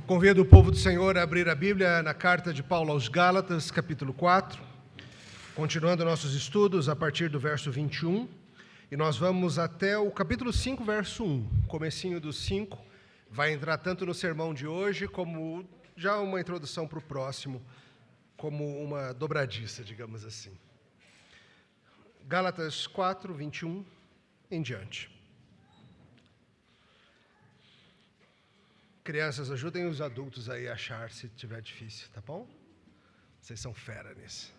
Convido o povo do Senhor a abrir a Bíblia na carta de Paulo aos Gálatas, capítulo 4, continuando nossos estudos a partir do verso 21, e nós vamos até o capítulo 5, verso 1, comecinho do 5, vai entrar tanto no sermão de hoje, como já uma introdução para o próximo, como uma dobradiça, digamos assim. Gálatas 4, 21 em diante. Crianças, ajudem os adultos aí a achar se tiver difícil, tá bom? Vocês são fera nisso.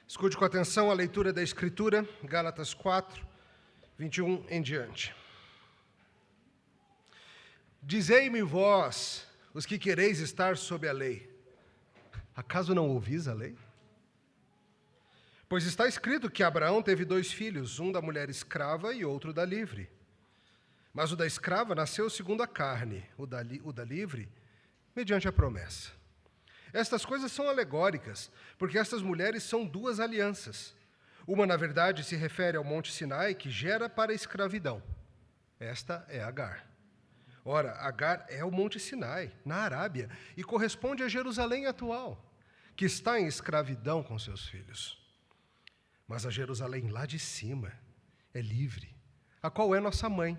Escute com atenção a leitura da Escritura, Gálatas 4, 21 em diante. Dizei-me vós, os que quereis estar sob a lei, acaso não ouvis a lei? Pois está escrito que Abraão teve 2 filhos, um da mulher escrava e outro da livre. Mas o da escrava nasceu segundo a carne, o da livre, mediante a promessa. Estas coisas são alegóricas, porque estas mulheres são 2 alianças. Uma, na verdade, se refere ao Monte Sinai, que gera para a escravidão. Esta é Agar. Ora, Agar é o Monte Sinai, na Arábia, e corresponde a Jerusalém atual, que está em escravidão com seus filhos. Mas a Jerusalém lá de cima é livre, a qual é nossa mãe.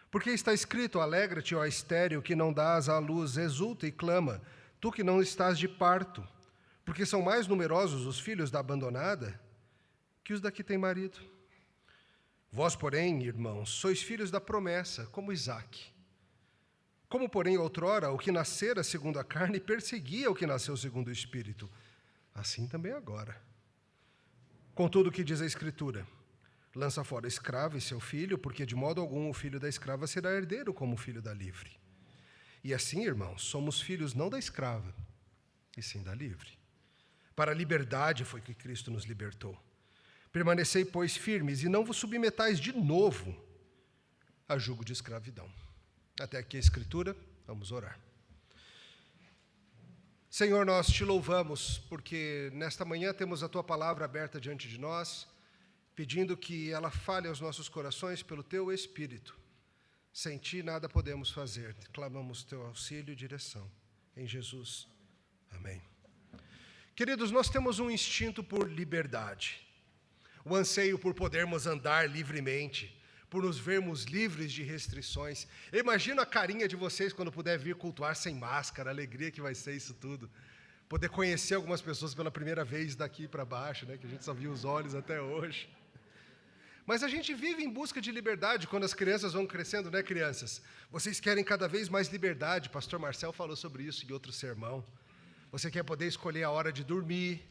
Porque está escrito, alegra-te, ó estéril, que não dás à luz, exulta e clama, tu que não estás de parto, porque são mais numerosos os filhos da abandonada que os da que tem marido. Vós, porém, irmãos, sois filhos da promessa, como Isaque. Como, porém, outrora, o que nascera segundo a carne perseguia o que nasceu segundo o Espírito, assim também agora. Contudo, o que diz a Escritura? Lança fora a escrava e seu filho, porque de modo algum o filho da escrava será herdeiro como o filho da livre. E assim, irmãos, somos filhos não da escrava, e sim da livre. Para a liberdade foi que Cristo nos libertou. Permanecei, pois, firmes, e não vos submetais de novo a jugo de escravidão. Até aqui a Escritura, vamos orar. Senhor, nós te louvamos, porque nesta manhã temos a Tua palavra aberta diante de nós, pedindo que ela fale aos nossos corações pelo Teu Espírito. Sem Ti nada podemos fazer. Clamamos Teu auxílio e direção. Em Jesus. Amém. Queridos, nós temos um instinto por liberdade, o anseio por podermos andar livremente, por nos vermos livres de restrições. Eu imagino a carinha de vocês quando puder vir cultuar sem máscara, a alegria que vai ser isso tudo. Poder conhecer algumas pessoas pela primeira vez daqui para baixo, né, que a gente só viu os olhos até hoje. Mas a gente vive em busca de liberdade quando as crianças vão crescendo, né, crianças? Vocês querem cada vez mais liberdade, pastor Marcel falou sobre isso em outro sermão. Você quer poder escolher a hora de dormir,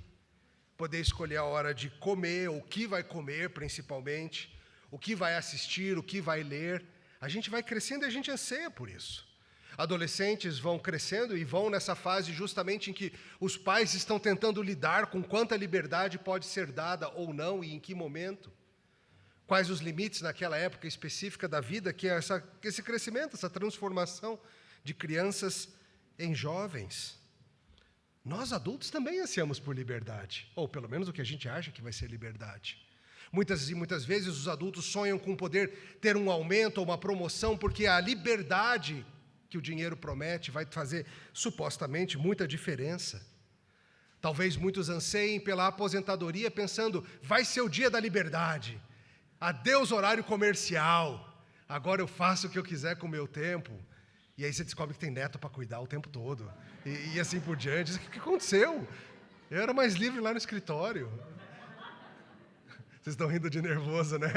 poder escolher a hora de comer, o que vai comer principalmente, o que vai assistir, o que vai ler. A gente vai crescendo e a gente anseia por isso. Adolescentes vão crescendo e vão nessa fase justamente em que os pais estão tentando lidar com quanta liberdade pode ser dada ou não e em que momento. Quais os limites naquela época específica da vida, que é esse crescimento, essa transformação de crianças em jovens. Nós adultos também ansiamos por liberdade, ou pelo menos o que a gente acha que vai ser liberdade. Muitas e muitas vezes os adultos sonham com poder ter um aumento ou uma promoção, porque a liberdade que o dinheiro promete vai fazer, supostamente, muita diferença. Talvez muitos anseiem pela aposentadoria, pensando, vai ser o dia da liberdade. Adeus horário comercial. Agora eu faço o que eu quiser com o meu tempo. E aí você descobre que tem neto para cuidar o tempo todo. E assim por diante. O que aconteceu? Eu era mais livre lá no escritório. Vocês estão rindo de nervoso, né?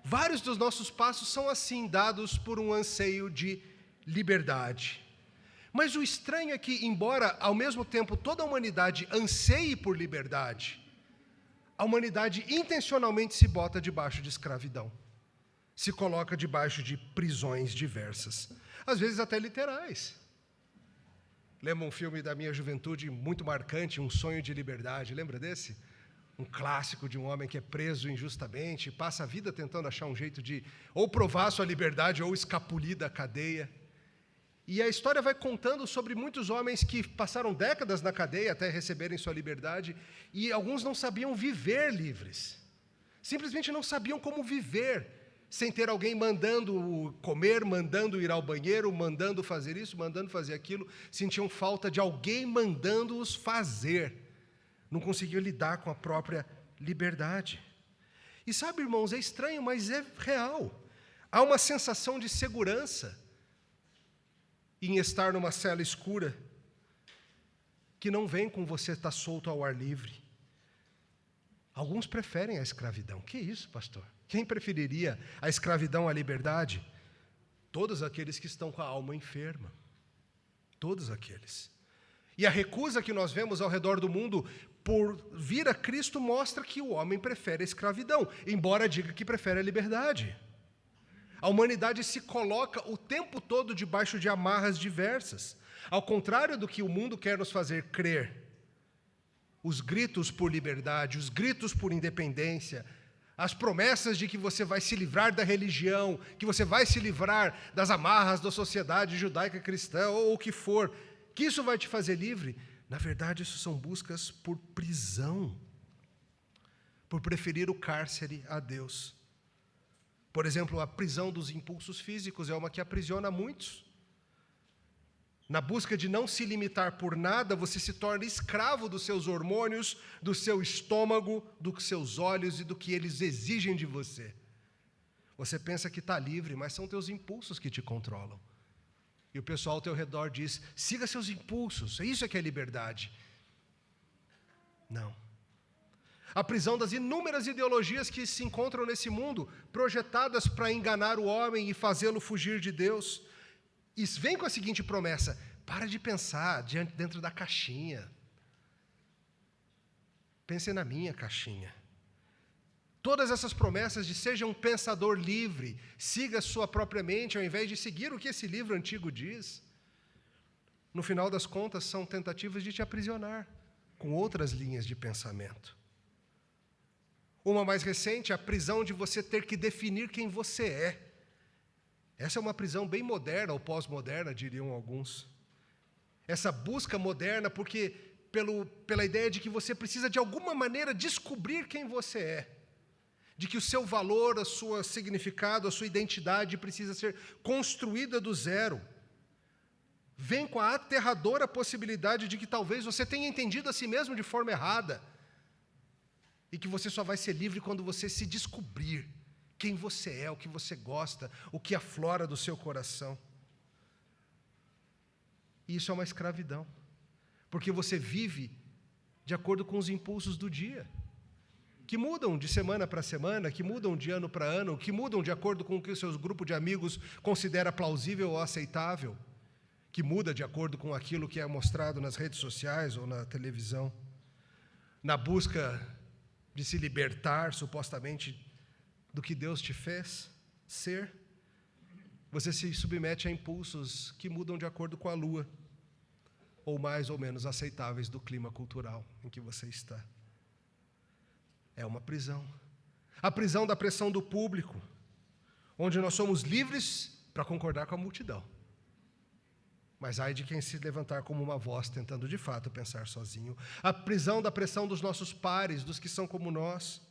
Vários dos nossos passos são assim, dados por um anseio de liberdade. Mas o estranho é que, embora ao mesmo tempo toda a humanidade anseie por liberdade, a humanidade intencionalmente se bota debaixo de escravidão. Se coloca debaixo de prisões diversas, às vezes até literais. Lembra um filme da minha juventude muito marcante, Um Sonho de Liberdade? Lembra desse? Um clássico de um homem que é preso injustamente, passa a vida tentando achar um jeito de ou provar sua liberdade ou escapulir da cadeia. E a história vai contando sobre muitos homens que passaram décadas na cadeia até receberem sua liberdade, e alguns não sabiam viver livres. Simplesmente não sabiam como viver sem ter alguém mandando comer, mandando ir ao banheiro, mandando fazer isso, mandando fazer aquilo. Sentiam falta de alguém mandando-os fazer. Não conseguiam lidar com a própria liberdade. E sabe, irmãos, é estranho, mas é real. Há uma sensação de segurança em estar numa cela escura que não vem com você estar solto ao ar livre. Alguns preferem a escravidão. Que isso, pastor? Quem preferiria a escravidão à liberdade? Todos aqueles que estão com a alma enferma. Todos aqueles. E a recusa que nós vemos ao redor do mundo por vir a Cristo mostra que o homem prefere a escravidão, embora diga que prefere a liberdade. A humanidade se coloca o tempo todo debaixo de amarras diversas. Ao contrário do que o mundo quer nos fazer crer, os gritos por liberdade, os gritos por independência, as promessas de que você vai se livrar da religião, que você vai se livrar das amarras da sociedade judaica cristã, ou o que for, que isso vai te fazer livre, na verdade isso são buscas por prisão, por preferir o cárcere a Deus. Por exemplo, a prisão dos impulsos físicos é uma que aprisiona muitos. Na busca de não se limitar por nada, você se torna escravo dos seus hormônios, do seu estômago, dos seus olhos e do que eles exigem de você. Você pensa que está livre, mas são teus impulsos que te controlam. E o pessoal ao teu redor diz, siga seus impulsos, isso é que é liberdade. Não. A prisão das inúmeras ideologias que se encontram nesse mundo, projetadas para enganar o homem e fazê-lo fugir de Deus. E vem com a seguinte promessa, para de pensar dentro da caixinha. Pense na minha caixinha. Todas essas promessas de seja um pensador livre, siga a sua própria mente, ao invés de seguir o que esse livro antigo diz, no final das contas são tentativas de te aprisionar com outras linhas de pensamento. Uma mais recente, a prisão de você ter que definir quem você é. Essa é uma prisão bem moderna, ou pós-moderna, diriam alguns. Essa busca moderna, porque pela ideia de que você precisa, de alguma maneira, descobrir quem você é. De que o seu valor, o seu significado, a sua identidade precisa ser construída do zero. Vem com a aterradora possibilidade de que talvez você tenha entendido a si mesmo de forma errada. E que você só vai ser livre quando você se descobrir quem você é, o que você gosta, o que aflora do seu coração. E isso é uma escravidão, porque você vive de acordo com os impulsos do dia, que mudam de semana para semana, que mudam de ano para ano, que mudam de acordo com o que o seu grupo de amigos considera plausível ou aceitável, que muda de acordo com aquilo que é mostrado nas redes sociais ou na televisão, na busca de se libertar, supostamente, do que Deus te fez ser, você se submete a impulsos que mudam de acordo com a lua, ou mais ou menos aceitáveis do clima cultural em que você está. É uma prisão. A prisão da pressão do público, onde nós somos livres para concordar com a multidão. Mas ai de quem se levantar como uma voz, tentando de fato pensar sozinho. A prisão da pressão dos nossos pares, dos que são como nós,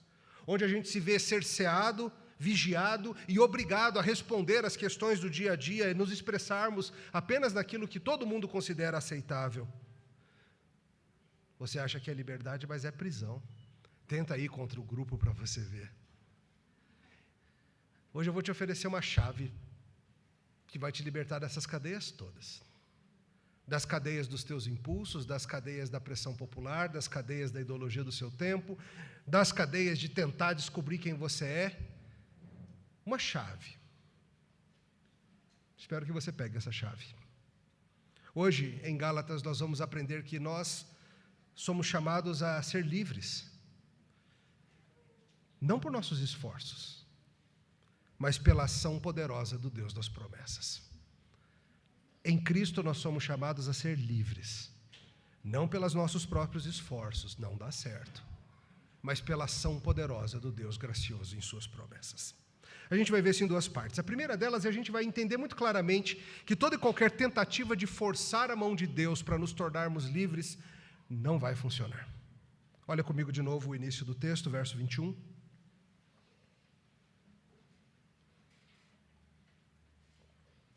onde a gente se vê cerceado, vigiado e obrigado a responder às questões do dia a dia e nos expressarmos apenas naquilo que todo mundo considera aceitável. Você acha que é liberdade, mas é prisão. Tenta ir contra o grupo para você ver. Hoje eu vou te oferecer uma chave que vai te libertar dessas cadeias todas. Das cadeias dos teus impulsos, das cadeias da pressão popular, das cadeias da ideologia do seu tempo, das cadeias de tentar descobrir quem você é. Uma chave. Espero que você pegue essa chave. Hoje, em Gálatas, nós vamos aprender que nós somos chamados a ser livres. Não por nossos esforços, mas pela ação poderosa do Deus das promessas. Em Cristo nós somos chamados a ser livres, não pelos nossos próprios esforços, não dá certo, mas pela ação poderosa do Deus gracioso em suas promessas. A gente vai ver isso em duas partes. A primeira delas é a gente vai entender muito claramente que toda e qualquer tentativa de forçar a mão de Deus para nos tornarmos livres não vai funcionar. Olha comigo de novo o início do texto, verso 21.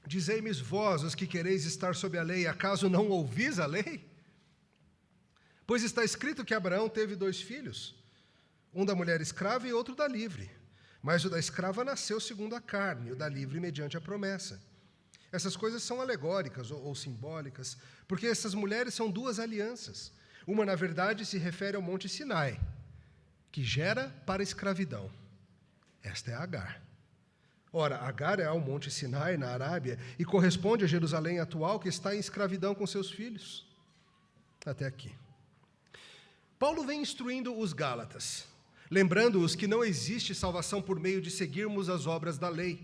Dizei-me vós, os que quereis estar sob a lei, acaso não ouvis a lei? Pois está escrito que Abraão teve 2 filhos, um da mulher escrava e outro da livre. Mas o da escrava nasceu segundo a carne, e o da livre mediante a promessa. Essas coisas são alegóricas ou simbólicas, porque essas mulheres são 2 alianças. Uma, na verdade, se refere ao Monte Sinai, que gera para a escravidão. Esta é Agar. Ora, Agar é ao Monte Sinai, na Arábia, e corresponde a Jerusalém atual, que está em escravidão com seus filhos. Até aqui. Paulo vem instruindo os Gálatas, lembrando-os que não existe salvação por meio de seguirmos as obras da lei.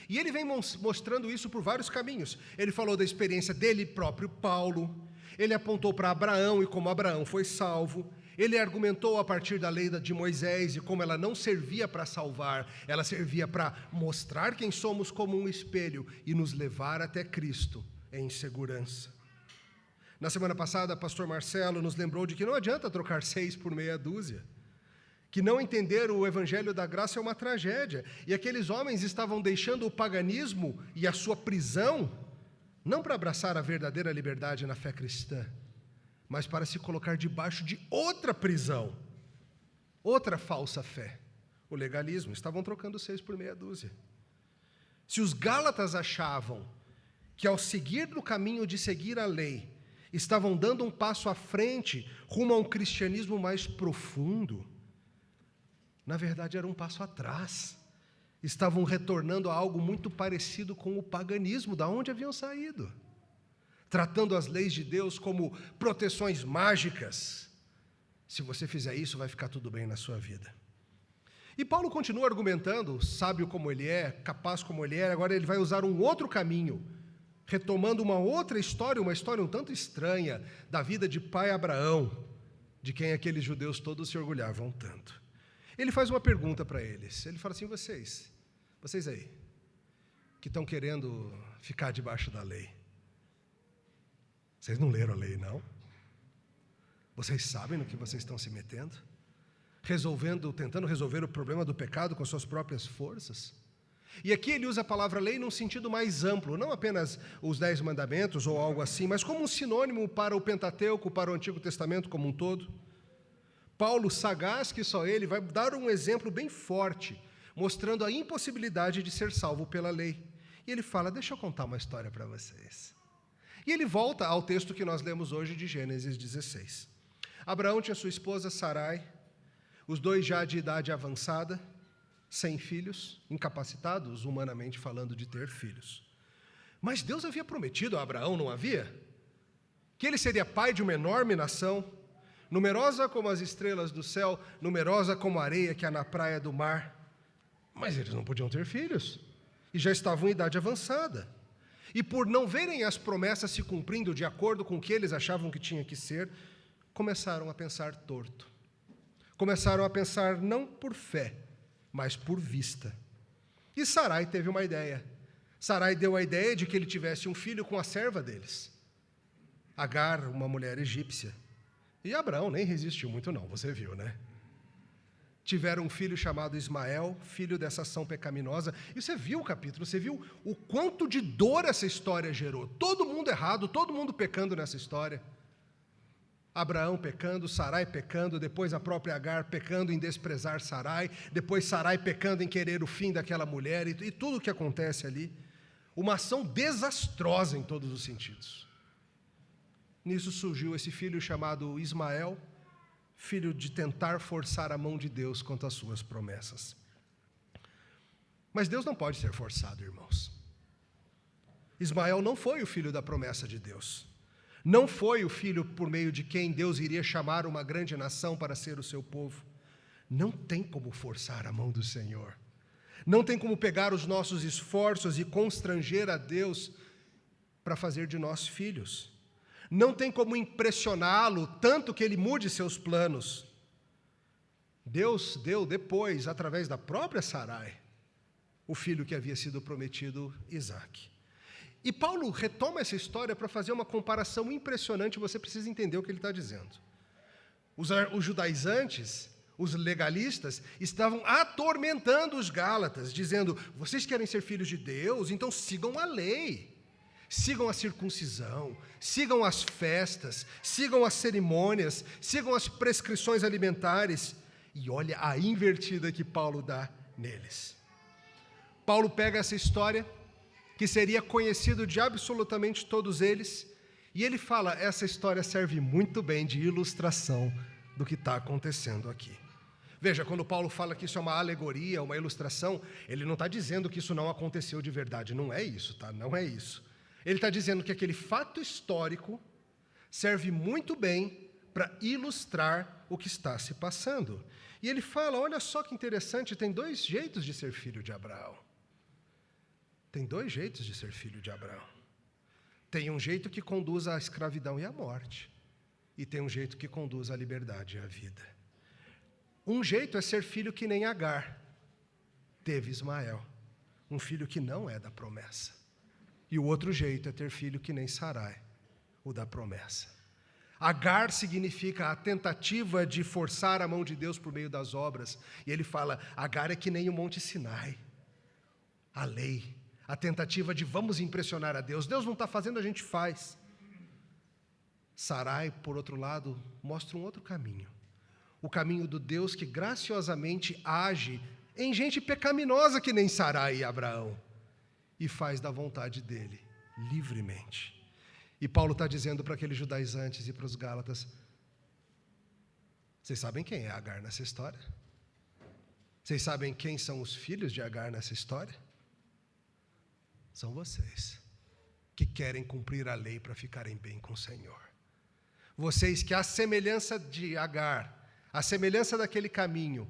E ele vem mostrando isso por vários caminhos. Ele falou da experiência dele próprio, Paulo. Ele apontou para Abraão e como Abraão foi salvo. Ele argumentou a partir da lei de Moisés e como ela não servia para salvar, ela servia para mostrar quem somos como um espelho e nos levar até Cristo em segurança. Na semana passada, pastor Marcelo nos lembrou de que não adianta trocar 6 por meia dúzia, que não entender o evangelho da graça é uma tragédia, e aqueles homens estavam deixando o paganismo e a sua prisão, não para abraçar a verdadeira liberdade na fé cristã, mas para se colocar debaixo de outra prisão, outra falsa fé, o legalismo. Estavam trocando 6 por meia dúzia. Se os Gálatas achavam que ao seguir no caminho de seguir a lei, estavam dando um passo à frente rumo a um cristianismo mais profundo, na verdade era um passo atrás. Estavam retornando a algo muito parecido com o paganismo, da onde haviam saído, tratando as leis de Deus como proteções mágicas. Se você fizer isso, vai ficar tudo bem na sua vida. E Paulo continua argumentando, sábio como ele é, capaz como ele é, agora ele vai usar um outro caminho, retomando uma outra história, uma história um tanto estranha, da vida de pai Abraão, de quem aqueles judeus todos se orgulhavam tanto. Ele faz uma pergunta para eles, ele fala assim: vocês aí, que estão querendo ficar debaixo da lei, vocês não leram a lei, não? Vocês sabem no que vocês estão se metendo? Tentando resolver o problema do pecado com suas próprias forças? E aqui ele usa a palavra lei num sentido mais amplo, não apenas os 10 mandamentos ou algo assim, mas como um sinônimo para o Pentateuco, para o Antigo Testamento como um todo. Paulo, sagaz que só ele, vai dar um exemplo bem forte, mostrando a impossibilidade de ser salvo pela lei. E ele fala: deixa eu contar uma história para vocês. E ele volta ao texto que nós lemos hoje de Gênesis 16. Abraão tinha sua esposa Sarai, os 2 já de idade avançada, sem filhos, incapacitados, humanamente falando, de ter filhos. Mas Deus havia prometido a Abraão, não havia? Que ele seria pai de uma enorme nação, numerosa como as estrelas do céu, numerosa como a areia que há na praia do mar. Mas eles não podiam ter filhos, e já estavam em idade avançada. E por não verem as promessas se cumprindo de acordo com o que eles achavam que tinha que ser, começaram a pensar torto. Começaram a pensar não por fé, mas por vista. E Sarai teve uma ideia. Sarai deu a ideia de que ele tivesse um filho com a serva deles, Agar, uma mulher egípcia. E Abraão nem resistiu muito não, você viu, né? Tiveram um filho chamado Ismael, filho dessa ação pecaminosa. E você viu o capítulo, você viu o quanto de dor essa história gerou. Todo mundo errado, todo mundo pecando nessa história. Abraão pecando, Sarai pecando, depois a própria Agar pecando em desprezar Sarai, depois Sarai pecando em querer o fim daquela mulher, e tudo o que acontece ali. Uma ação desastrosa em todos os sentidos. Nisso surgiu esse filho chamado Ismael, filho de tentar forçar a mão de Deus quanto às suas promessas. Mas Deus não pode ser forçado, irmãos. Ismael não foi o filho da promessa de Deus. Não foi o filho por meio de quem Deus iria chamar uma grande nação para ser o seu povo. Não tem como forçar a mão do Senhor. Não tem como pegar os nossos esforços e constranger a Deus para fazer de nós filhos. Não tem como impressioná-lo tanto que ele mude seus planos. Deus deu depois, através da própria Sarai, o filho que havia sido prometido, Isaque. E Paulo retoma essa história para fazer uma comparação impressionante, você precisa entender o que ele está dizendo. Os judaizantes, os legalistas, estavam atormentando os gálatas, dizendo: vocês querem ser filhos de Deus? Então sigam a lei, sigam a circuncisão, sigam as festas, sigam as cerimônias, sigam as prescrições alimentares. E olha a invertida que Paulo dá neles. Paulo pega essa história, que seria conhecido de absolutamente todos eles, e ele fala: essa história serve muito bem de ilustração do que está acontecendo aqui. Veja, quando Paulo fala que isso é uma alegoria, uma ilustração, ele não está dizendo que isso não aconteceu de verdade, não é isso, tá? Não é isso. Ele está dizendo que aquele fato histórico serve muito bem para ilustrar o que está se passando. E ele fala: olha só que interessante, tem dois jeitos de ser filho de Abraão. Tem dois jeitos de ser filho de Abraão. Tem um jeito que conduz à escravidão e à morte. E tem um jeito que conduz à liberdade e à vida. Um jeito é ser filho que nem Agar teve Ismael, um filho que não é da promessa. E o outro jeito é ter filho que nem Sarai, o da promessa. Agar significa a tentativa de forçar a mão de Deus por meio das obras. E ele fala: Agar é que nem o Monte Sinai, a lei, a tentativa de vamos impressionar a Deus. Deus não está fazendo, a gente faz. Sarai, por outro lado, mostra um outro caminho. O caminho do Deus que graciosamente age em gente pecaminosa que nem Sarai e Abraão e faz da vontade dele, livremente. E Paulo está dizendo para aqueles judaizantes e para os gálatas: vocês sabem quem é Agar nessa história? Vocês sabem quem são os filhos de Agar nessa história? São vocês, que querem cumprir a lei para ficarem bem com o Senhor. Vocês que, à semelhança de Agar, à semelhança daquele caminho,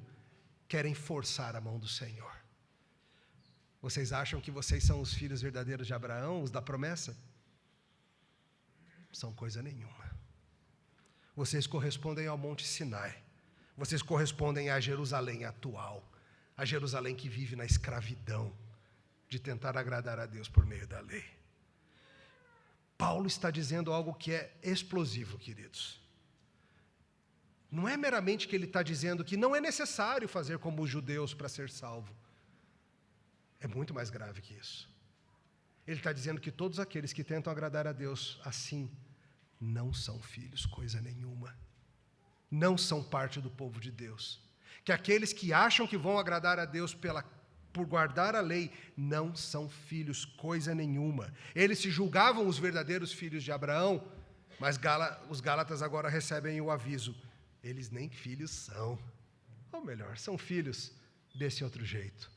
querem forçar a mão do Senhor. Vocês acham que vocês são os filhos verdadeiros de Abraão, os da promessa? São coisa nenhuma. Vocês correspondem ao Monte Sinai. Vocês correspondem à Jerusalém atual, a Jerusalém que vive na escravidão de tentar agradar a Deus por meio da lei. Paulo está dizendo algo que é explosivo, queridos. Não é meramente que ele está dizendo que não é necessário fazer como os judeus para ser salvo. É muito mais grave que isso. Ele está dizendo que todos aqueles que tentam agradar a Deus assim, não são filhos, coisa nenhuma. Não são parte do povo de Deus. Que aqueles que acham que vão agradar a Deus por guardar a lei, não são filhos, coisa nenhuma. Eles se julgavam os verdadeiros filhos de Abraão, mas os gálatas agora recebem o aviso: eles nem filhos são. Ou melhor, são filhos desse outro jeito,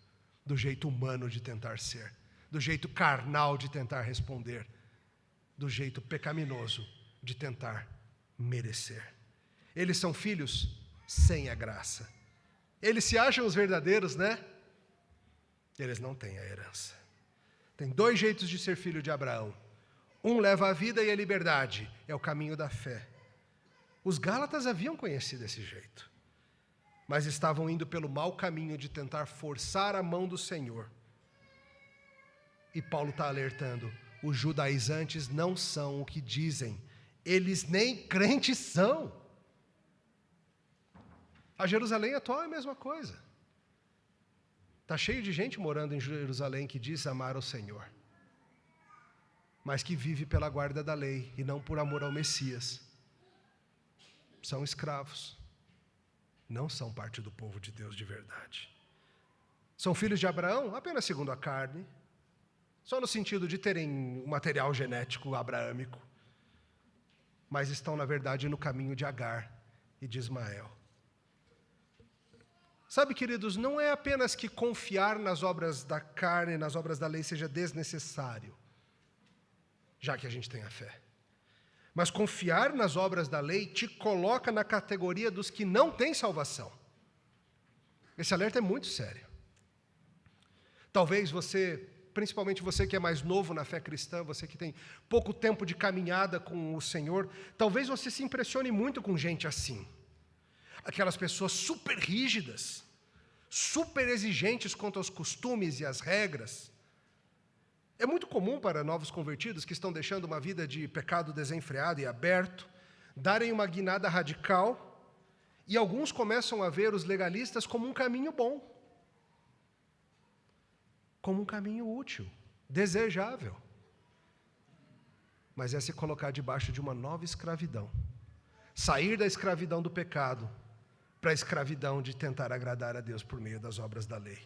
do jeito humano de tentar ser, do jeito carnal de tentar responder, do jeito pecaminoso de tentar merecer. Eles são filhos sem a graça. Eles se acham os verdadeiros, né? Eles não têm a herança. Tem dois jeitos de ser filho de Abraão. Um leva a vida e a liberdade, é o caminho da fé. Os gálatas haviam conhecido esse jeito, mas estavam indo pelo mau caminho de tentar forçar a mão do Senhor. E Paulo está alertando: os judaizantes não são o que dizem, eles nem crentes são. A Jerusalém atual é a mesma coisa. Está cheio de gente morando em Jerusalém que diz amar o Senhor, mas que vive pela guarda da lei e não por amor ao Messias. São escravos, não são parte do povo de Deus de verdade. São filhos de Abraão apenas segundo a carne, só no sentido de terem um material genético abraâmico, mas estão, na verdade, no caminho de Agar e de Ismael. Sabe, queridos, não é apenas que confiar nas obras da carne, nas obras da lei, seja desnecessário, já que a gente tem a fé. Mas confiar nas obras da lei te coloca na categoria dos que não têm salvação. Esse alerta é muito sério. Talvez você, principalmente você que é mais novo na fé cristã, você que tem pouco tempo de caminhada com o Senhor, talvez você se impressione muito com gente assim. Aquelas pessoas super rígidas, super exigentes quanto aos costumes e às regras. É muito comum para novos convertidos que estão deixando uma vida de pecado desenfreado e aberto, darem uma guinada radical, e alguns começam a ver os legalistas como um caminho bom, como um caminho útil, desejável. Mas é se colocar debaixo de uma nova escravidão. Sair da escravidão do pecado para a escravidão de tentar agradar a Deus por meio das obras da lei.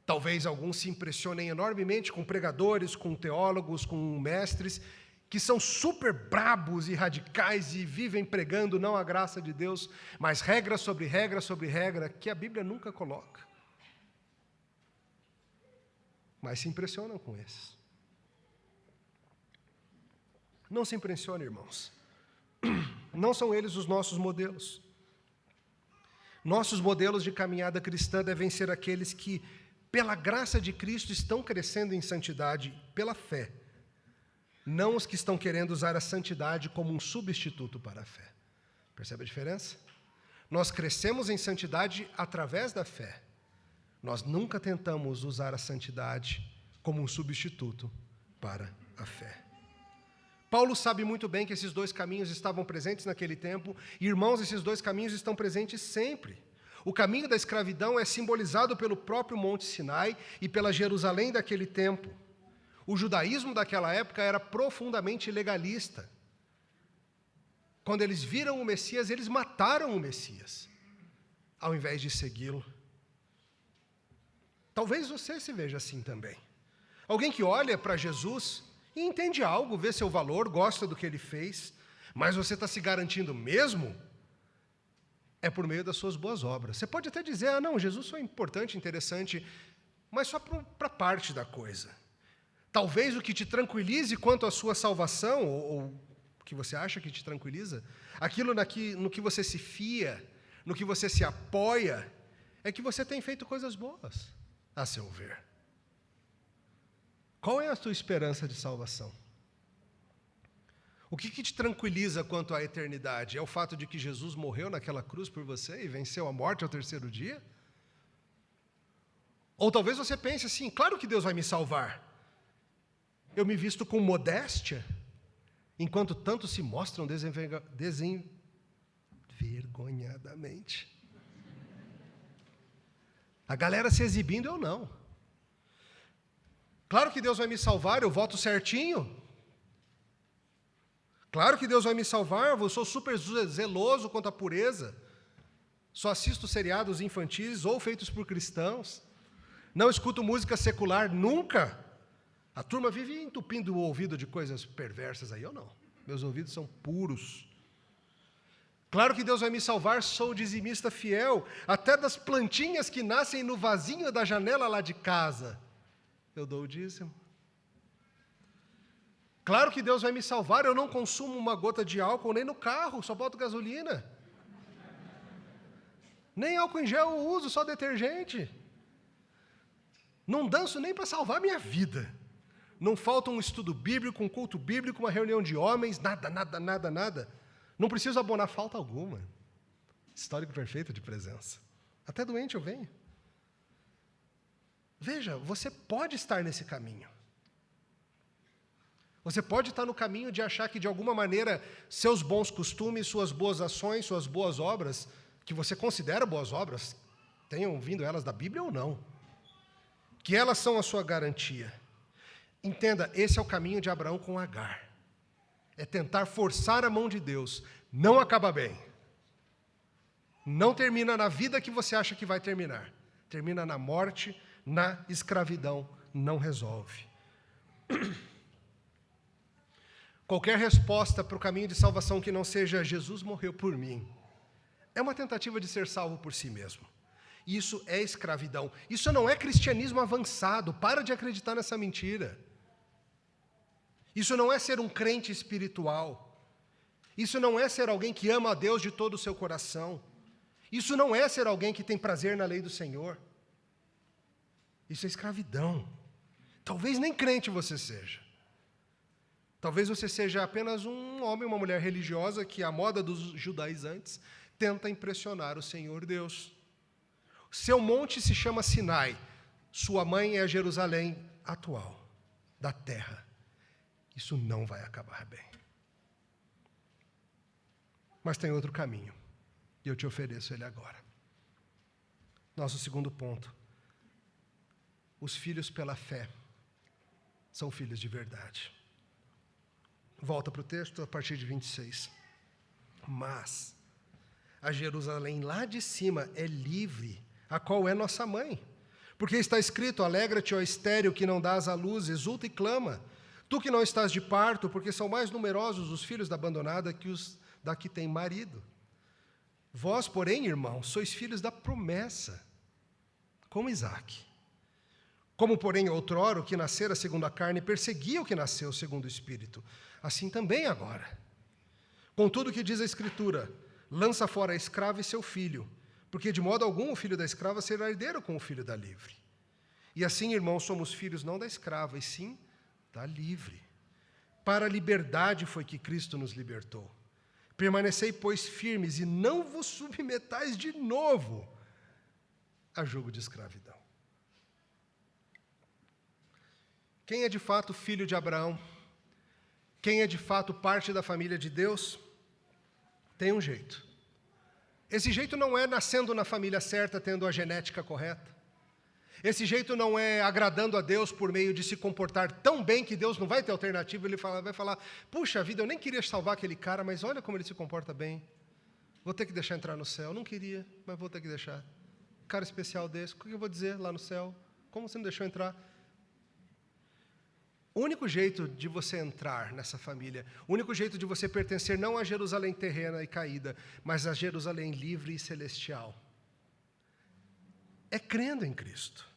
Talvez alguns se impressionem enormemente com pregadores, com teólogos, com mestres, que são super brabos e radicais e vivem pregando não a graça de Deus, mas regra sobre regra sobre regra, que a Bíblia nunca coloca. Mas se impressionam com esses. Não se impressione, irmãos. Não são eles os nossos modelos. Nossos modelos de caminhada cristã devem ser aqueles que, pela graça de Cristo, estão crescendo em santidade pela fé. Não os que estão querendo usar a santidade como um substituto para a fé. Percebe a diferença? Nós crescemos em santidade através da fé. Nós nunca tentamos usar a santidade como um substituto para a fé. Paulo sabe muito bem que esses dois caminhos estavam presentes naquele tempo, e, irmãos, esses dois caminhos estão presentes sempre. O caminho da escravidão é simbolizado pelo próprio Monte Sinai e pela Jerusalém daquele tempo. O judaísmo daquela época era profundamente legalista. Quando eles viram o Messias, eles mataram o Messias, ao invés de segui-lo. Talvez você se veja assim também. Alguém que olha para Jesus e entende algo, vê seu valor, gosta do que ele fez, mas você está se garantindo mesmo? É por meio das suas boas obras. Você pode até dizer, não, Jesus foi importante, interessante, mas só para parte da coisa. Talvez o que te tranquilize quanto à sua salvação, ou o que você acha que te tranquiliza, aquilo no que você se fia, no que você se apoia, é que você tem feito coisas boas, a seu ver. Qual é a tua esperança de salvação? O que te tranquiliza quanto à eternidade? É o fato de que Jesus morreu naquela cruz por você e venceu a morte ao terceiro dia? Ou talvez você pense assim, claro que Deus vai me salvar. Eu me visto com modéstia, enquanto tantos se mostram desenvergonhadamente. A galera se exibindo, eu não. Claro que Deus vai me salvar, eu voto certinho. Claro que Deus vai me salvar, eu sou super zeloso quanto à pureza. Só assisto seriados infantis ou feitos por cristãos. Não escuto música secular nunca. A turma vive entupindo o ouvido de coisas perversas aí, eu não. Meus ouvidos são puros. Claro que Deus vai me salvar, sou dizimista fiel, até das plantinhas que nascem no vasinho da janela lá de casa. Eu dou o dízimo. Claro que Deus vai me salvar, eu não consumo uma gota de álcool nem no carro, só boto gasolina. Nem álcool em gel eu uso, só detergente. Não danço nem para salvar minha vida. Não falta um estudo bíblico, um culto bíblico, uma reunião de homens, nada. Não preciso abonar falta alguma. Histórico perfeito de presença. Até doente eu venho. Veja, você pode estar nesse caminho. Você pode estar no caminho de achar que, de alguma maneira, seus bons costumes, suas boas ações, suas boas obras, que você considera boas obras, tenham vindo elas da Bíblia ou não, que elas são a sua garantia. Entenda, esse é o caminho de Abraão com Agar. É tentar forçar a mão de Deus. Não acaba bem. Não termina na vida que você acha que vai terminar. Termina na morte, na escravidão. Não resolve. Qualquer resposta para o caminho de salvação que não seja Jesus morreu por mim, é uma tentativa de ser salvo por si mesmo. Isso é escravidão. Isso não é cristianismo avançado. Para de acreditar nessa mentira. Isso não é ser um crente espiritual. Isso não é ser alguém que ama a Deus de todo o seu coração. Isso não é ser alguém que tem prazer na lei do Senhor. Isso é escravidão. Talvez nem crente você seja. Talvez você seja apenas um homem, uma mulher religiosa que, à moda dos judaizantes, tenta impressionar o Senhor Deus. Seu monte se chama Sinai. Sua mãe é a Jerusalém atual, da terra. Isso não vai acabar bem. Mas tem outro caminho, e eu te ofereço ele agora. Nosso segundo ponto. Os filhos pela fé são filhos de verdade. Volta para o texto a partir de 26. Mas a Jerusalém lá de cima é livre, a qual é nossa mãe. Porque está escrito: alegra-te, ó estéril, que não dás à luz, exulta e clama. Tu que não estás de parto, porque são mais numerosos os filhos da abandonada que os da que tem marido. Vós, porém, irmãos, sois filhos da promessa, como Isaque. Como, porém, outrora o que nascera segundo a carne perseguia o que nasceu segundo o Espírito, assim também agora. Contudo, o que diz a Escritura: lança fora a escrava e seu filho, porque de modo algum o filho da escrava será herdeiro com o filho da livre. E assim, irmãos, somos filhos não da escrava, e sim da livre. Para a liberdade foi que Cristo nos libertou. Permanecei, pois, firmes, e não vos submetais de novo a jugo de escravidão. Quem é de fato filho de Abraão? Quem é de fato parte da família de Deus? Tem um jeito. Esse jeito não é nascendo na família certa, tendo a genética correta. Esse jeito não é agradando a Deus por meio de se comportar tão bem que Deus não vai ter alternativa. Ele vai falar: puxa vida, eu nem queria salvar aquele cara, mas olha como ele se comporta bem. Vou ter que deixar entrar no céu. Não queria, mas vou ter que deixar. Cara especial desse, o que eu vou dizer lá no céu? Como você não deixou entrar? O único jeito de você entrar nessa família, o único jeito de você pertencer não a Jerusalém terrena e caída, mas a Jerusalém livre e celestial, é crendo em Cristo.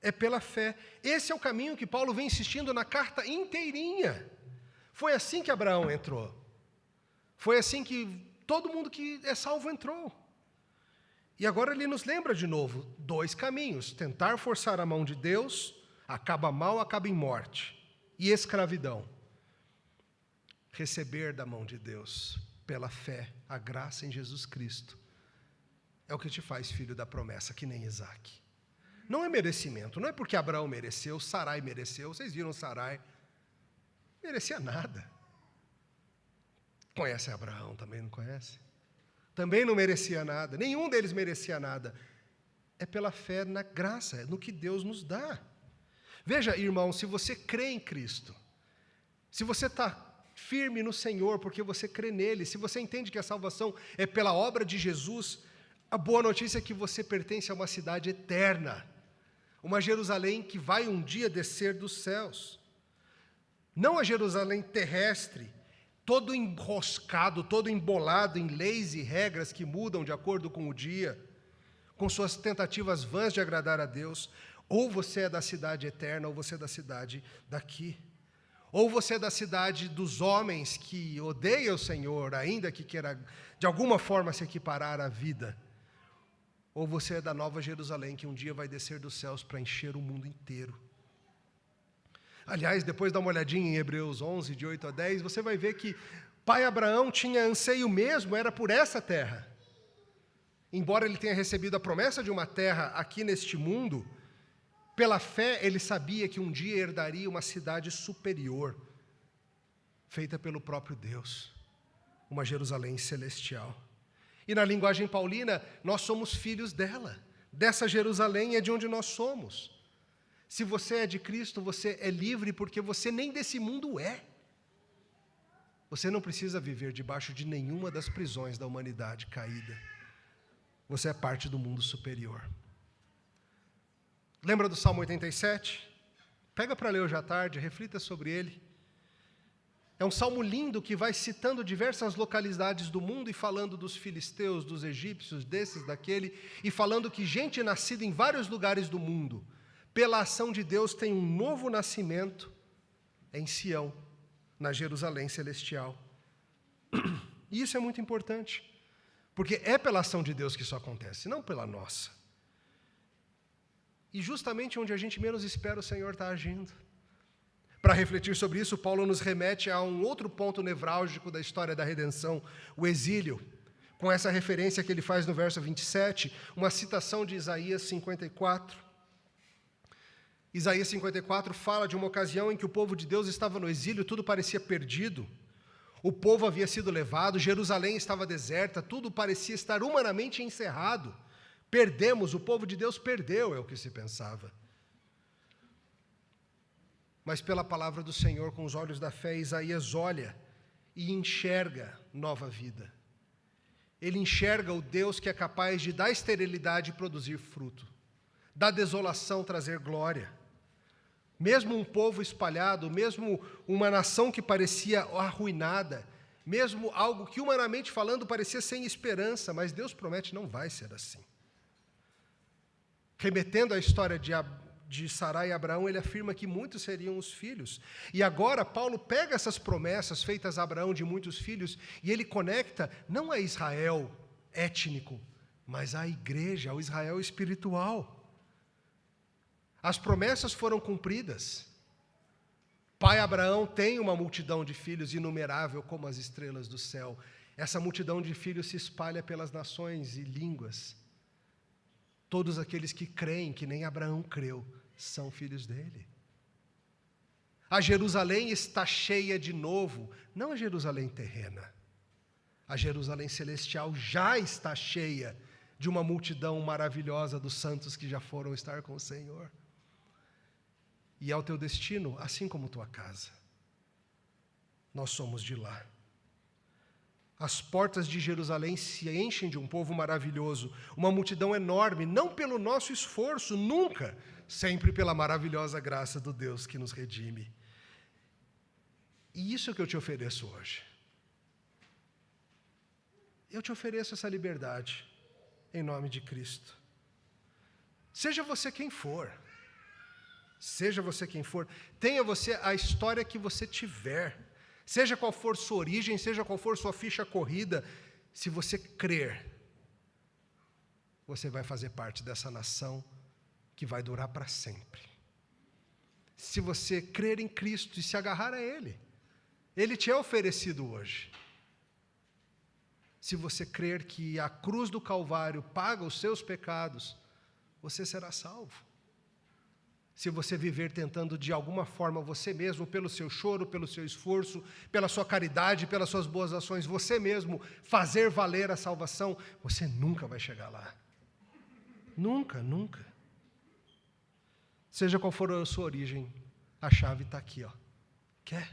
É pela fé. Esse é o caminho que Paulo vem insistindo na carta inteirinha. Foi assim que Abraão entrou. Foi assim que todo mundo que é salvo entrou. E agora ele nos lembra de novo: 2 caminhos. Tentar forçar a mão de Deus, acaba mal, acaba em morte. E escravidão. Receber da mão de Deus, pela fé, a graça em Jesus Cristo, é o que te faz filho da promessa, que nem Isaque. Não é merecimento, não é porque Abraão mereceu, Sarai mereceu. Vocês viram Sarai? Merecia nada. Conhece Abraão também, não conhece? Também não merecia nada, nenhum deles merecia nada. É pela fé na graça, é no que Deus nos dá. Veja, irmão, se você crê em Cristo, se você está firme no Senhor porque você crê nele, se você entende que a salvação é pela obra de Jesus, a boa notícia é que você pertence a uma cidade eterna. Uma Jerusalém que vai um dia descer dos céus. Não a Jerusalém terrestre, todo enroscado, todo embolado em leis e regras que mudam de acordo com o dia, com suas tentativas vãs de agradar a Deus. Ou você é da cidade eterna, ou você é da cidade daqui. Ou você é da cidade dos homens que odeiam o Senhor, ainda que queira de alguma forma se equiparar à vida. Ou você é da nova Jerusalém, que um dia vai descer dos céus para encher o mundo inteiro. Aliás, depois dá uma olhadinha em Hebreus 11, de 8 a 10, você vai ver que pai Abraão tinha anseio mesmo, era por essa terra. Embora ele tenha recebido a promessa de uma terra aqui neste mundo, pela fé ele sabia que um dia herdaria uma cidade superior, feita pelo próprio Deus, uma Jerusalém celestial. E na linguagem paulina, nós somos filhos dela. Dessa Jerusalém é de onde nós somos. Se você é de Cristo, você é livre porque você nem desse mundo é. Você não precisa viver debaixo de nenhuma das prisões da humanidade caída. Você é parte do mundo superior. Lembra do Salmo 87? Pega para ler hoje à tarde, reflita sobre ele. É um salmo lindo que vai citando diversas localidades do mundo e falando dos filisteus, dos egípcios, desses, daquele, e falando que gente nascida em vários lugares do mundo, pela ação de Deus, tem um novo nascimento em Sião, na Jerusalém celestial. E isso é muito importante, porque é pela ação de Deus que isso acontece, não pela nossa. E justamente onde a gente menos espera, o Senhor está agindo. Para refletir sobre isso, Paulo nos remete a um outro ponto nevrálgico da história da redenção, o exílio. com essa referência que ele faz no verso 27, uma citação de Isaías 54. Isaías 54 fala de uma ocasião em que o povo de Deus estava no exílio, tudo parecia perdido. O povo havia sido levado, Jerusalém estava deserta, tudo parecia estar humanamente encerrado. Perdemos, o povo de Deus perdeu, é o que se pensava. Mas pela palavra do Senhor, com os olhos da fé, Isaías olha e enxerga nova vida. Ele enxerga o Deus que é capaz de da esterilidade produzir fruto, da desolação trazer glória. Mesmo um povo espalhado, mesmo uma nação que parecia arruinada, mesmo algo que humanamente falando parecia sem esperança, mas Deus promete não vai ser assim. Remetendo à história de Sarai e Abraão, ele afirma que muitos seriam os filhos. E agora Paulo pega essas promessas feitas a Abraão de muitos filhos e ele conecta não a Israel étnico, mas à igreja, ao Israel espiritual. As promessas foram cumpridas. Pai Abraão tem uma multidão de filhos inumerável como as estrelas do céu. Essa multidão de filhos se espalha pelas nações e línguas. Todos aqueles que creem, que nem Abraão creu, são filhos dele. A Jerusalém está cheia de novo, não a Jerusalém terrena. A Jerusalém celestial já está cheia de uma multidão maravilhosa dos santos que já foram estar com o Senhor. E é o teu destino, assim como tua casa. Nós somos de lá. As portas de Jerusalém se enchem de um povo maravilhoso, uma multidão enorme, não pelo nosso esforço, nunca, sempre pela maravilhosa graça do Deus que nos redime. E isso que eu te ofereço hoje. Eu te ofereço essa liberdade, em nome de Cristo. Seja você quem for. Seja você quem for, tenha você a história que você tiver, seja qual for sua origem, seja qual for sua ficha corrida, se você crer, você vai fazer parte dessa nação que vai durar para sempre. Se você crer em Cristo e se agarrar a Ele, Ele te é oferecido hoje. Se você crer que a cruz do Calvário paga os seus pecados, você será salvo. Se você viver tentando de alguma forma você mesmo, pelo seu choro, pelo seu esforço, pela sua caridade, pelas suas boas ações, você mesmo fazer valer a salvação, você nunca vai chegar lá. Nunca, nunca. Seja qual for a sua origem, a chave está aqui, ó. Quer?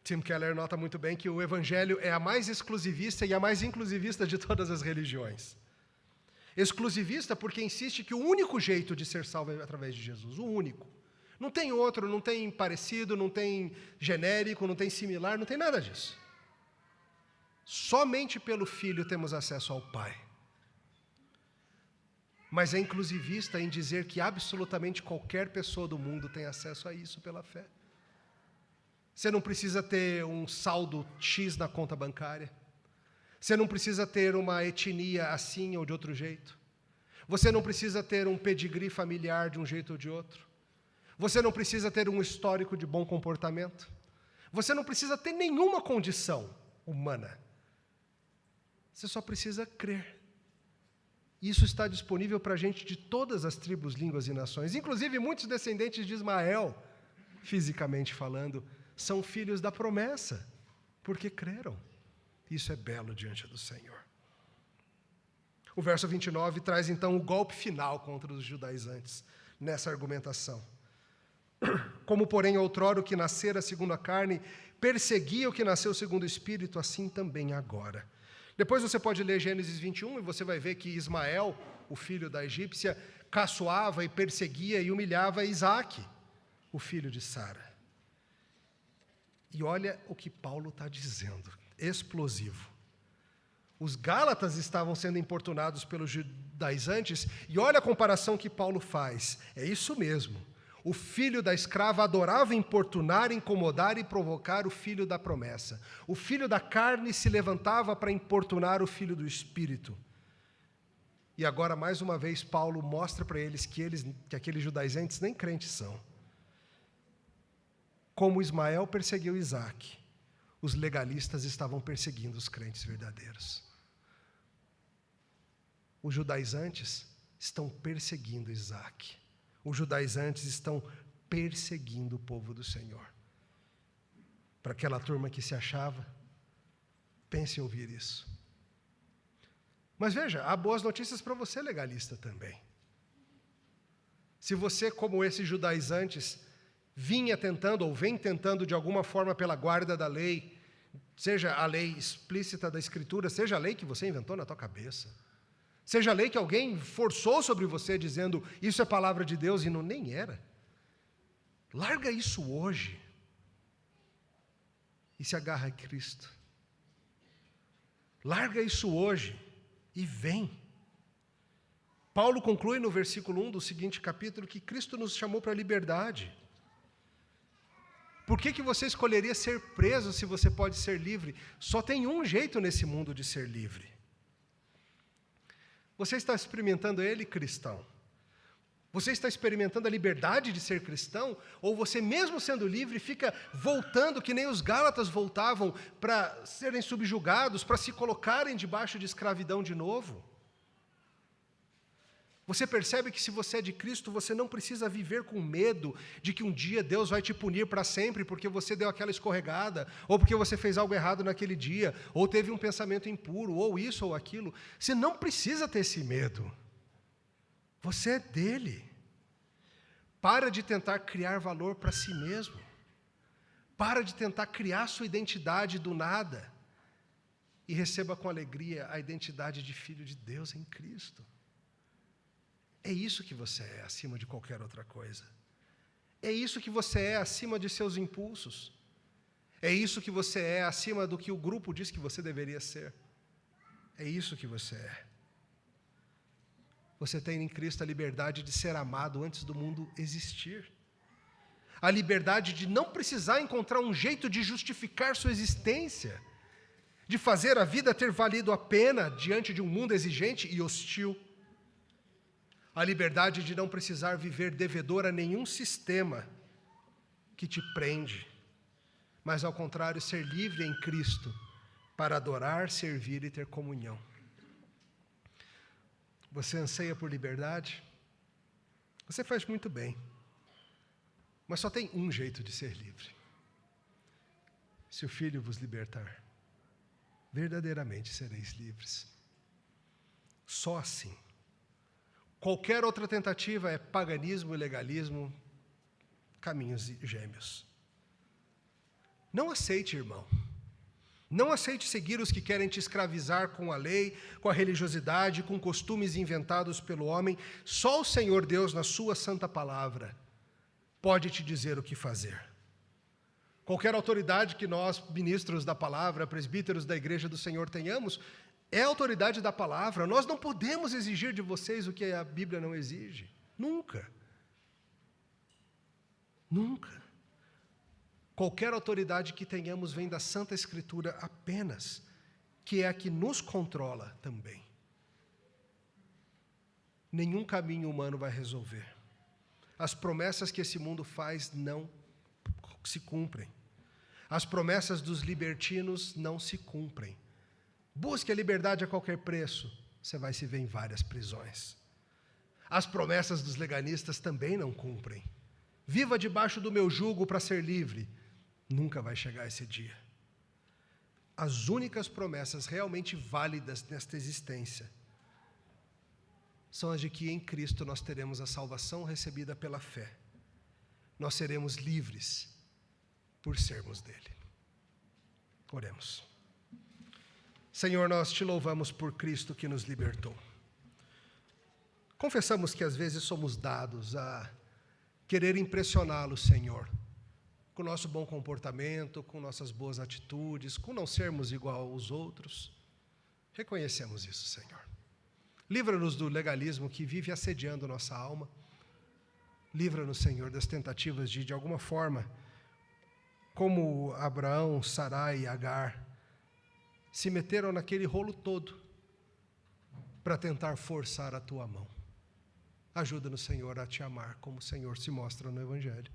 Tim Keller nota muito bem que o Evangelho é a mais exclusivista e a mais inclusivista de todas as religiões. Exclusivista porque insiste que o único jeito de ser salvo é através de Jesus, o único. Não tem outro, não tem parecido, não tem genérico, não tem similar, não tem nada disso. Somente pelo Filho temos acesso ao Pai. Mas é inclusivista em dizer que absolutamente qualquer pessoa do mundo tem acesso a isso pela fé. Você não precisa ter um saldo X na conta bancária. Você não precisa ter uma etnia assim ou de outro jeito. Você não precisa ter um pedigree familiar de um jeito ou de outro. Você não precisa ter um histórico de bom comportamento. Você não precisa ter nenhuma condição humana. Você só precisa crer. Isso está disponível para a gente de todas as tribos, línguas e nações. Inclusive, muitos descendentes de Ismael, fisicamente falando, são filhos da promessa, porque creram. Isso é belo diante do Senhor. O verso 29 traz então o golpe final contra os judaizantes nessa argumentação. Como, porém, outrora o que nascera segundo a carne perseguia o que nasceu segundo o Espírito, assim também agora. Depois você pode ler Gênesis 21 e você vai ver que Ismael, o filho da egípcia, caçoava e perseguia e humilhava Isaque, o filho de Sara. E olha o que Paulo está dizendo. Explosivo. Os gálatas estavam sendo importunados pelos judaizantes, e olha a comparação que Paulo faz. É isso mesmo. O filho da escrava adorava importunar, incomodar e provocar o filho da promessa. O filho da carne se levantava para importunar o filho do espírito. E agora, mais uma vez, Paulo mostra para eles que aqueles judaizantes nem crentes são. Como Ismael perseguiu Isaque, os legalistas estavam perseguindo os crentes verdadeiros. Os judaizantes estão perseguindo Isaac. Os judaizantes estão perseguindo o povo do Senhor. Para aquela turma que se achava, pense em ouvir isso. Mas veja, há boas notícias para você, legalista, também. Se você, como esses judaizantes, vinha tentando ou vem tentando de alguma forma pela guarda da lei, seja a lei explícita da Escritura, seja a lei que você inventou na tua cabeça, seja a lei que alguém forçou sobre você dizendo isso é palavra de Deus e não nem era. Larga isso hoje e se agarra a Cristo. Larga isso hoje e vem. Paulo conclui no versículo 1 do seguinte capítulo que Cristo nos chamou para a liberdade. Por que você escolheria ser preso se você pode ser livre? Só tem um jeito nesse mundo de ser livre. Você está experimentando ele, cristão? Você está experimentando a liberdade de ser cristão? Ou você, mesmo sendo livre, fica voltando, que nem os Gálatas voltavam, para serem subjugados, para se colocarem debaixo de escravidão de novo? Você percebe que se você é de Cristo, você não precisa viver com medo de que um dia Deus vai te punir para sempre porque você deu aquela escorregada, ou porque você fez algo errado naquele dia, ou teve um pensamento impuro, ou isso ou aquilo. Você não precisa ter esse medo. Você é dele. Para de tentar criar valor para si mesmo. Para de tentar criar sua identidade do nada. E receba com alegria a identidade de filho de Deus em Cristo. É isso que você é, acima de qualquer outra coisa. É isso que você é, acima de seus impulsos. É isso que você é, acima do que o grupo diz que você deveria ser. É isso que você é. Você tem em Cristo a liberdade de ser amado antes do mundo existir. A liberdade de não precisar encontrar um jeito de justificar sua existência, de fazer a vida ter valido a pena diante de um mundo exigente e hostil. A liberdade de não precisar viver devedor a nenhum sistema que te prende, mas ao contrário, ser livre em Cristo para adorar, servir e ter comunhão. Você anseia por liberdade? Você faz muito bem, mas só tem um jeito de ser livre. Se o Filho vos libertar, verdadeiramente sereis livres. Só assim. Qualquer outra tentativa é paganismo e legalismo, caminhos gêmeos. Não aceite, irmão. Não aceite seguir os que querem te escravizar com a lei, com a religiosidade, com costumes inventados pelo homem. Só o Senhor Deus, na sua santa palavra, pode te dizer o que fazer. Qualquer autoridade que nós, ministros da palavra, presbíteros da igreja do Senhor, tenhamos, é a autoridade da palavra. Nós não podemos exigir de vocês o que a Bíblia não exige. Nunca. Nunca. Qualquer autoridade que tenhamos vem da Santa Escritura apenas, que é a que nos controla também. Nenhum caminho humano vai resolver. As promessas que esse mundo faz não se cumprem. As promessas dos libertinos não se cumprem. Busque a liberdade a qualquer preço, você vai se ver em várias prisões. As promessas dos legalistas também não cumprem. Viva debaixo do meu jugo para ser livre. Nunca vai chegar esse dia. As únicas promessas realmente válidas nesta existência são as de que em Cristo nós teremos a salvação recebida pela fé. Nós seremos livres por sermos dele. Oremos. Senhor, nós te louvamos por Cristo que nos libertou. Confessamos que às vezes somos dados a querer impressioná-lo, Senhor, com o nosso bom comportamento, com nossas boas atitudes, com não sermos igual aos outros. Reconhecemos isso, Senhor. Livra-nos do legalismo que vive assediando nossa alma. Livra-nos, Senhor, das tentativas de alguma forma, como Abraão, Sarai e Agar, se meteram naquele rolo todo para tentar forçar a tua mão. Ajuda-nos, Senhor, a te amar como o Senhor se mostra no Evangelho.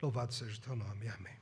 Louvado seja o teu nome. Amém.